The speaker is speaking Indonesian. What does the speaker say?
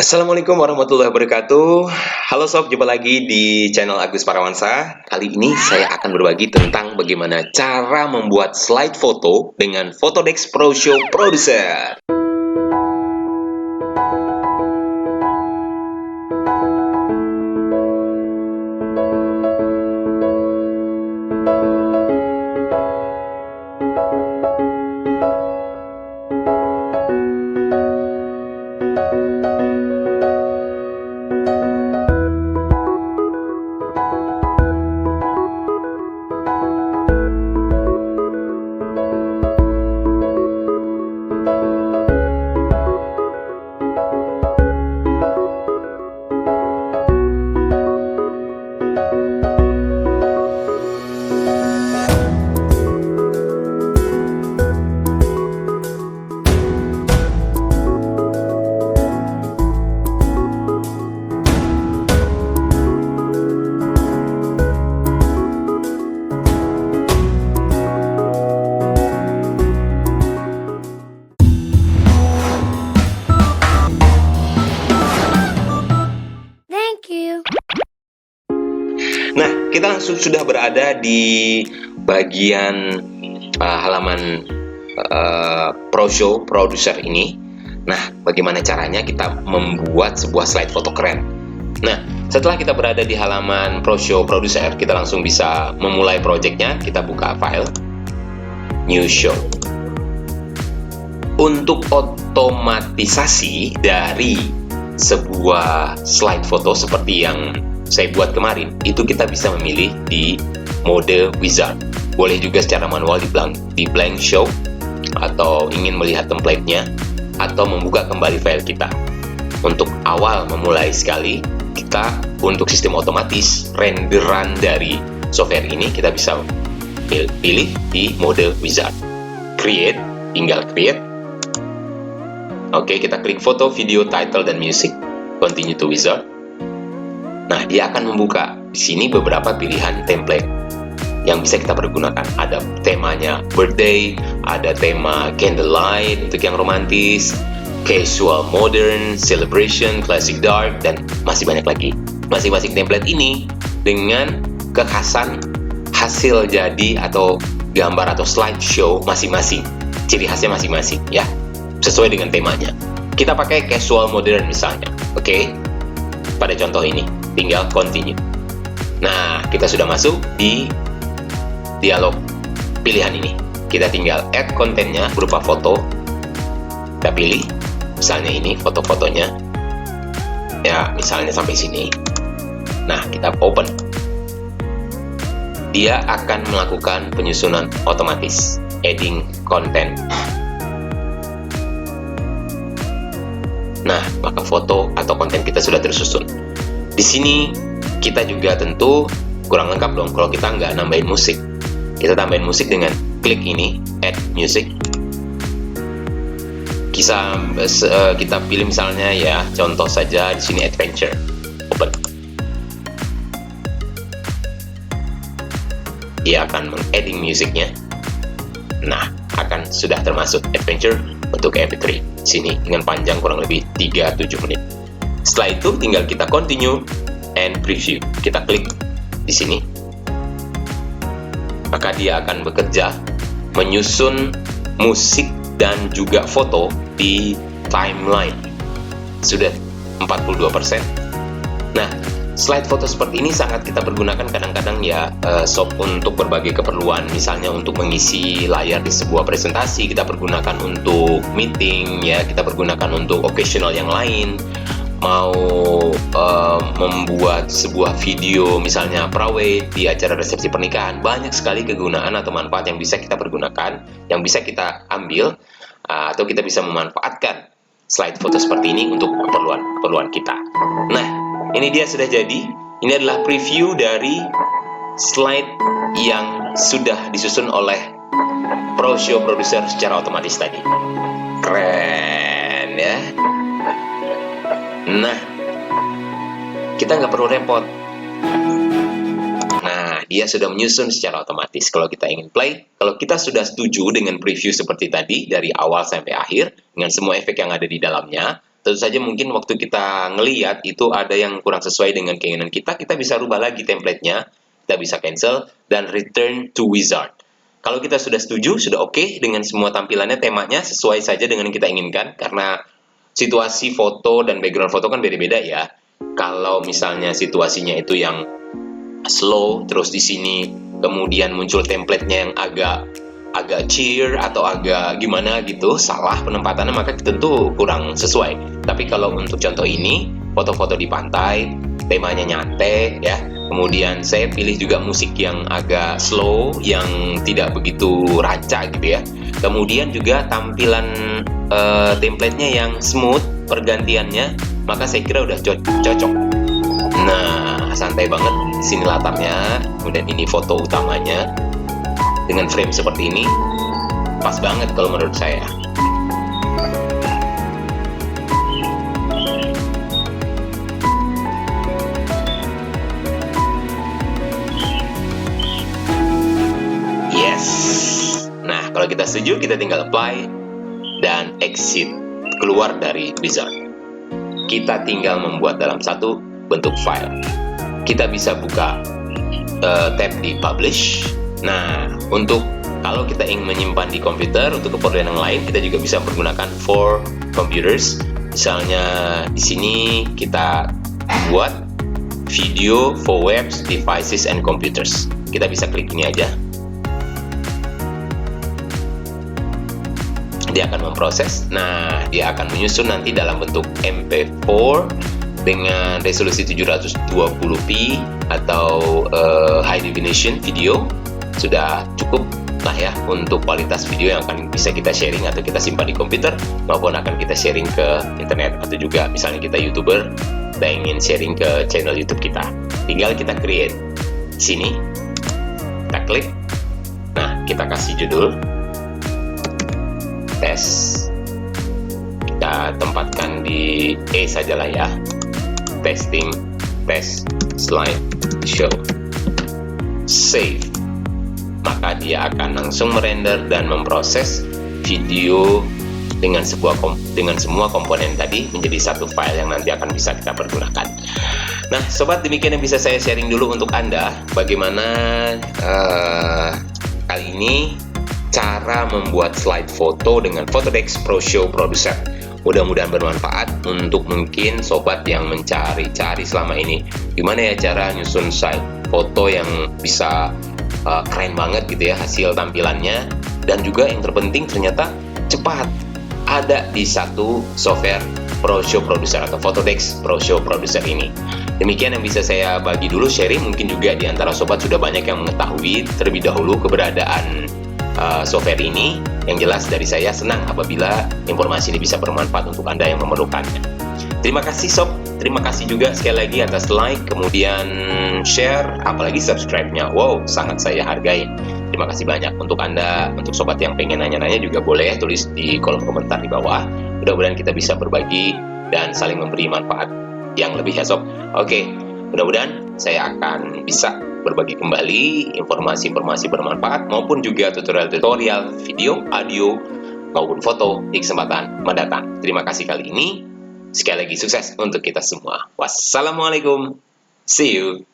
Assalamualaikum warahmatullahi wabarakatuh. Halo sob, jumpa lagi di channel Agus Parawansa. Kali ini saya akan berbagi tentang bagaimana cara membuat slide foto dengan Photodex Pro Show Producer. Thank you. Nah, kita langsung sudah berada di bagian halaman Pro Show Producer ini. Nah, bagaimana caranya kita membuat sebuah slide foto keren? Nah, setelah kita berada di halaman Pro Show Producer, kita langsung bisa memulai projectnya. Kita buka file, New Show. Untuk otomatisasi dari sebuah slide foto seperti yang saya buat kemarin, itu kita bisa memilih di mode wizard. Boleh juga secara manual di blank show, atau ingin melihat template-nya, atau membuka kembali file kita. Untuk awal memulai sekali, kita untuk sistem otomatis renderan dari software ini, kita bisa pilih di mode wizard. Create, tinggal create. Oke, kita klik foto, video, title, dan music. Continue to wizard. Nah, dia akan membuka di sini beberapa pilihan template yang bisa kita pergunakan. Ada temanya birthday, ada tema candlelight untuk yang romantis, casual modern, celebration, classic dark, dan masih banyak lagi. Masing-masing template ini dengan kekhasan hasil jadi atau gambar atau slideshow masing-masing. Ciri khasnya masing-masing, ya. Sesuai dengan temanya. Kita pakai casual modern misalnya. Oke. Pada contoh ini, tinggal continue. Nah, kita sudah masuk di dialog pilihan ini. Kita tinggal add kontennya berupa foto. Kita pilih, misalnya ini foto-fotonya. Ya, misalnya sampai sini. Nah, kita open. Dia akan melakukan penyusunan otomatis, adding content. Nah, maka foto atau konten kita sudah tersusun. Di sini kita juga tentu kurang lengkap dong kalau kita nggak nambahin musik. Kita tambahin musik dengan klik ini, add music. Kita pilih misalnya ya, contoh saja di sini adventure. Open. Dia akan meng-adding musiknya. Nah, akan sudah termasuk adventure untuk MP3. Sini dengan panjang kurang lebih 37 menit. Setelah itu tinggal kita continue and preview. Kita klik di sini. Maka dia akan bekerja menyusun musik dan juga foto di timeline. Sudah 42%. Nah, slide foto seperti ini sangat kita pergunakan kadang-kadang ya, sob, untuk berbagai keperluan. Misalnya untuk mengisi layar di sebuah presentasi, kita pergunakan untuk meeting, ya, kita pergunakan untuk occasional yang lain. Mau membuat sebuah video, misalnya prawed di acara resepsi pernikahan, banyak sekali kegunaan atau manfaat yang bisa kita pergunakan, yang bisa kita ambil, atau kita bisa memanfaatkan slide foto seperti ini untuk keperluan kita. Nah, ini dia sudah jadi. Ini adalah preview dari slide yang sudah disusun oleh Pro Show Producer secara otomatis tadi. Keren ya. Nah, kita nggak perlu repot. Nah, dia sudah menyusun secara otomatis. Kalau kita ingin play, kalau kita sudah setuju dengan preview seperti tadi, dari awal sampai akhir, dengan semua efek yang ada di dalamnya, tentu saja mungkin waktu kita ngeliat itu ada yang kurang sesuai dengan keinginan kita bisa rubah lagi template-nya, kita bisa cancel dan return to wizard. Kalau kita sudah setuju, sudah oke dengan semua tampilannya, temanya sesuai saja dengan yang kita inginkan, karena situasi foto dan background foto kan beda-beda ya. Kalau misalnya situasinya itu yang slow, terus di sini kemudian muncul template-nya yang agak cheer atau agak gimana gitu, salah penempatannya, maka tentu kurang sesuai. Tapi kalau untuk contoh ini, foto-foto di pantai, temanya nyantai ya. Kemudian saya pilih juga musik yang agak slow, yang tidak begitu rancak gitu ya. Kemudian juga tampilan template-nya yang smooth pergantiannya, maka saya kira udah cocok. Nah, santai banget. Sini latarnya, kemudian ini foto utamanya dengan frame seperti ini, pas banget kalau menurut saya. Yes. Nah, kalau kita setuju, kita tinggal apply dan exit, keluar dari wizard. Kita tinggal membuat dalam satu bentuk file. Kita bisa buka tab di publish. Nah, untuk kalau kita ingin menyimpan di komputer untuk keperluan yang lain, kita juga bisa menggunakan for computers. Misalnya di sini kita buat video for webs, devices, and computers. Kita bisa klik ini aja. Dia akan memproses. Nah, dia akan menyusun nanti dalam bentuk MP4 dengan resolusi 720p atau high definition video. Sudah cukup lah ya untuk kualitas video yang akan bisa kita sharing atau kita simpan di komputer, maupun akan kita sharing ke internet, atau juga misalnya kita YouTuber, kita ingin sharing ke channel YouTube kita. Tinggal kita create. Sini kita klik. Nah, kita kasih judul tes. Kita tempatkan di E sajalah ya. Testing, test, slide, show. Save. Maka dia akan langsung merender dan memproses video dengan semua komponen tadi menjadi satu file yang nanti akan bisa kita pergunakan. Nah, sobat, demikian yang bisa saya sharing dulu untuk Anda. Bagaimana kali ini cara membuat slide foto dengan Photodex Pro Show Producer. Mudah-mudahan bermanfaat untuk mungkin sobat yang mencari-cari selama ini gimana ya cara nyusun slide foto yang bisa keren banget gitu ya hasil tampilannya, dan juga yang terpenting ternyata cepat, ada di satu software Pro Show Producer atau Photodex Pro Show Producer ini. Demikian yang bisa saya bagi dulu sharing. Mungkin juga di antara sobat sudah banyak yang mengetahui terlebih dahulu keberadaan software ini. Yang jelas dari saya senang apabila informasi ini bisa bermanfaat untuk Anda yang memerlukannya. Terima kasih sob, terima kasih juga sekali lagi atas like, kemudian share, apalagi subscribe-nya. Wow, sangat saya hargai. Terima kasih banyak untuk Anda, untuk sobat yang pengen nanya-nanya juga boleh tulis di kolom komentar di bawah. Mudah-mudahan kita bisa berbagi dan saling memberi manfaat yang lebih ya sob. Oke, mudah-mudahan saya akan bisa berbagi kembali informasi-informasi bermanfaat maupun juga tutorial-tutorial video, audio, maupun foto di kesempatan mendatang. Terima kasih kali ini. Sekali lagi sukses untuk kita semua. Wassalamualaikum. See you.